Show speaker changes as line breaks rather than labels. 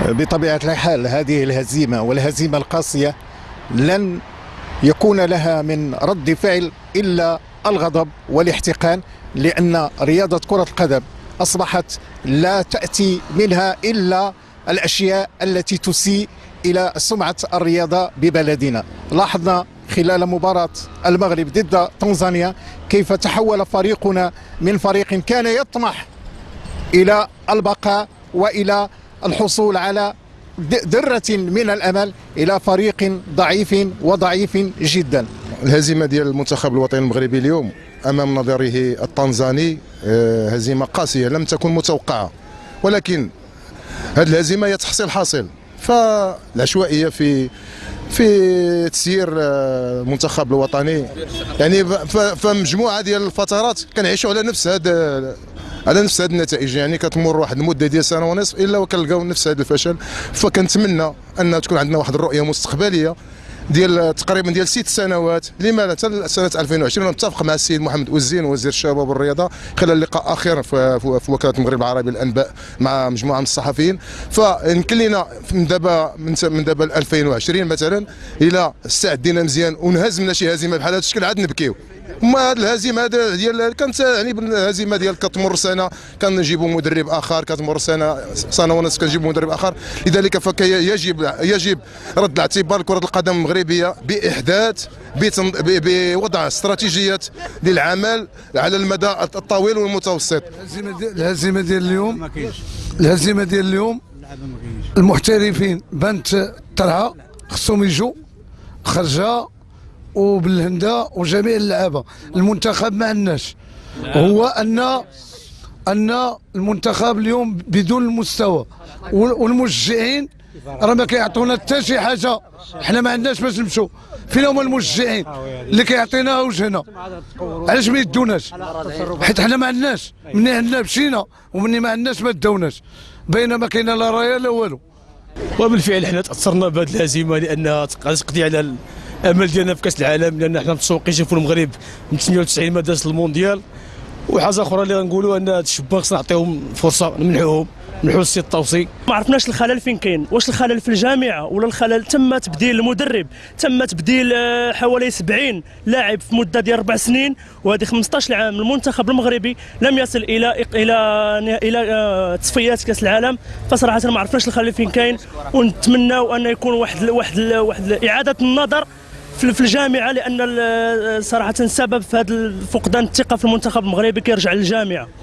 بطبيعة الحال هذه الهزيمة والهزيمة القاسية لن يكون لها من رد فعل إلا الغضب والاحتقان، لأن رياضة كرة القدم أصبحت لا تأتي منها إلا الأشياء التي تسيء إلى سمعة الرياضة ببلدنا. لاحظنا خلال مباراة المغرب ضد تنزانيا كيف تحول فريقنا من فريق كان يطمح إلى البقاء وإلى الحصول على ذرة من الأمل إلى فريق ضعيف وضعيف جدا.
الهزيمة ديال المنتخب الوطني المغربي اليوم أمام نظيره التنزاني هزيمة قاسية لم تكن متوقعة، ولكن هذه الهزيمة هي تحصيل حاصل. فالعشوائية في تسيير المنتخب الوطني، يعني فمجموعة ديال الفترات كنعيشوا على نفس هذه النتائج، يعني كتمر واحد المده ديال سنه ونصف الا وكنلقاو نفس هذا الفشل. فكنتمنى ان تكون عندنا واحد الرؤيه مستقبليه ديال تقريبا ديال 6 سنوات، لما لا حتى سنه 2020. ونتفق مع السيد محمد أوزين وزير الشباب والرياضه خلال لقاء اخر في وكاله المغرب العربي للانباء مع مجموعه من الصحفيين، فيمكن لنا من دابا 2020 مثلا الى استعدينا مزيان ونهزمنا شي هزيمه بحال هذا الشكل عاد نبكيو. ما هذه الهزيمه ديال كانت يعني الهزيمه ديال كتمر سنه كنجيبوا مدرب اخر، كتمر سنه ونصف كنجيبوا مدرب اخر. لذلك يجب رد الاعتبار لكره القدم المغربيه باحداث بوضع استراتيجيات للعمل على المدى الطويل والمتوسط.
الهزيمه ديال اليوم المحترفين بانت طرحه خصهم يجوا خرجها وبالهندا وجميع اللعابه. المنتخب ما عندناش، هو ان المنتخب اليوم بدون المستوى، والمشجعين راه ما كيعطونا حتى شي حاجه. حنا ما عندناش باش نمشوا. فين هما المشجعين اللي كيعطينا وجهنا؟ علاش ما يدوناش؟ حيت حنا ما عندناش. مني عندنا مشينا ومني ما عندناش ما داوناش، بينما كاينه لا رايه لا والو.
وبالفعل حنا تاثرنا بهذه الهزيمه لانها تقضي على الامل ديالنا في كاس العالم، لان حنا متسوقين نشوفوا المغرب من 98 ما داز المونديال. وحاجه اخرى اللي غنقولوا ان هاد الشبان خصنا نعطيهم فرصه، نمنحوهم السي الطوسي.
ما عرفناش الخلل فين كاين، واش الخلل في الجامعه ولا الخلل تم تبديل المدرب، تم تبديل حوالي 70 لاعب في مده ديال 4 سنين، وهذه 15 عام المنتخب المغربي لم يصل الى تصفيات كاس العالم. فصراحه ما عرفناش الخلل فين كاين، ونتمناو ان يكون واحد اعاده النظر في الجامعه، لان صراحه سبب في هذا فقدان الثقه في المنتخب المغربي كيرجع للجامعه.